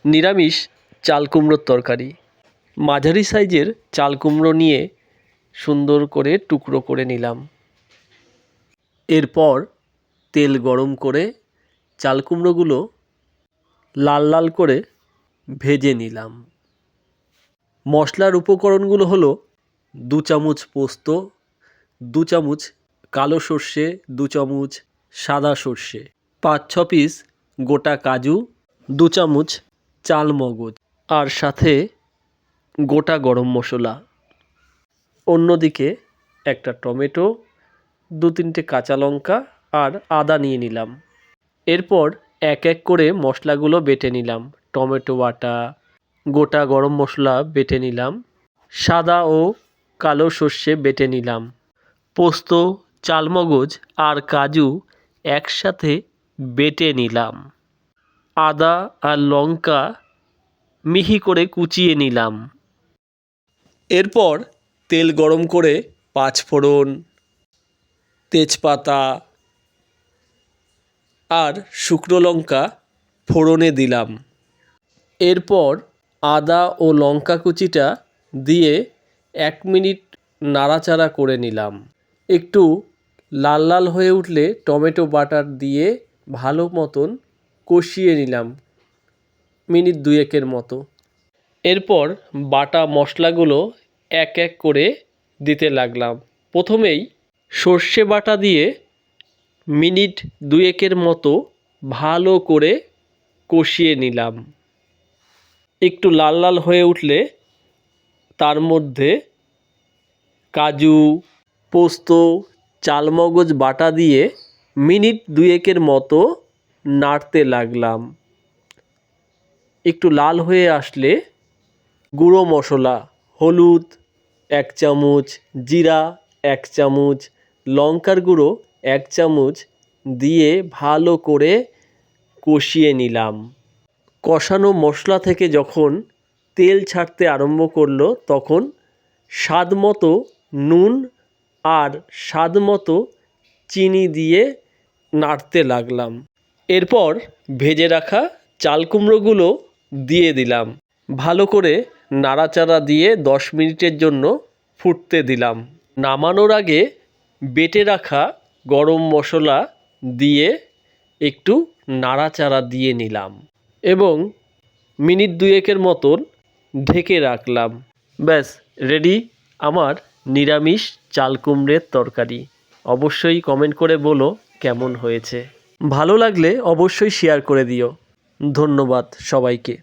নিরামিষ চাল কুমড়োর তরকারি। মাঝারি সাইজের চাল কুমড়ো নিয়ে সুন্দর করে টুকরো করে নিলাম। এরপর তেল গরম করে চাল কুমড়োগুলো লাল লাল করে ভেজে নিলাম। মশলার উপকরণগুলো হলো 2 চামচ পোস্ত, 2 চামচ কালো সর্ষে, 2 চামচ সাদা সর্ষে, 5-6 পিস গোটা কাজু, 2 চামচ চাল মগজ, আর সাথে গোটা গরম মশলা। অন্যদিকে একটা টমেটো, 2-3টে কাঁচা লঙ্কা আর আদা নিয়ে নিলাম। এরপর এক এক করে মশলাগুলো বেটে নিলাম। টমেটো বাটা, গোটা গরম মশলা বেটে নিলাম, সাদা ও কালো সর্ষে বেটে নিলাম, পোস্ত, চালমগজ আর কাজু একসাথে বেটে নিলাম, আদা আর লঙ্কা মিহি করে কুচিয়ে নিলাম। এরপর তেল গরম করে 5 ফোড়ন, তেজপাতা আর শুকনো লঙ্কা ফোড়নে দিলাম। এরপর আদা ও লঙ্কা কুচিটা দিয়ে 1 মিনিট নাড়াচাড়া করে নিলাম। একটু লাল লাল হয়ে উঠলে টমেটো বাটা দিয়ে ভালো মতন কষিয়ে নিলাম মিনিট 2-1 মতো। এরপর বাটা মশলাগুলো এক এক করে দিতে লাগলাম। প্রথমেই সর্ষে বাটা দিয়ে মিনিট 2-1 মতো ভালো করে কষিয়ে নিলাম। একটু লাল লাল হয়ে উঠলে তার মধ্যে কাজু, পোস্ত, চালমগজ বাটা দিয়ে মিনিট 2-1 মতো নাড়তে লাগলাম। একটু লাল হয়ে আসলে গুঁড়ো মশলা, হলুদ 1 চামচ, জিরা 1 চামচ, লঙ্কার গুঁড়ো 1 চামচ দিয়ে ভালো করে কষিয়ে নিলাম। কষানো মশলা থেকে যখন তেল ছাড়তে আরম্ভ করলো তখন স্বাদ মতো নুন আর স্বাদ মতো চিনি দিয়ে নাড়তে লাগলাম। এরপর ভেজে রাখা চাল কুমড়োগুলো দিয়ে দিলাম। ভালো করে নাড়াচাড়া দিয়ে 10 মিনিটের জন্য ফুটতে দিলাম। নামানোর আগে বেটে রাখা গরম মশলা দিয়ে একটু নাড়াচাড়া দিয়ে নিলাম এবং মিনিট 2-1 মতন ঢেকে রাখলাম। ব্যাস রেডি আমার নিরামিষ চাল কুমড়োর তরকারি। অবশ্যই কমেন্ট করে বলো কেমন হয়েছে। ভালো লাগলে অবশ্যই শেয়ার করে দিও। ধন্যবাদ সবাইকে।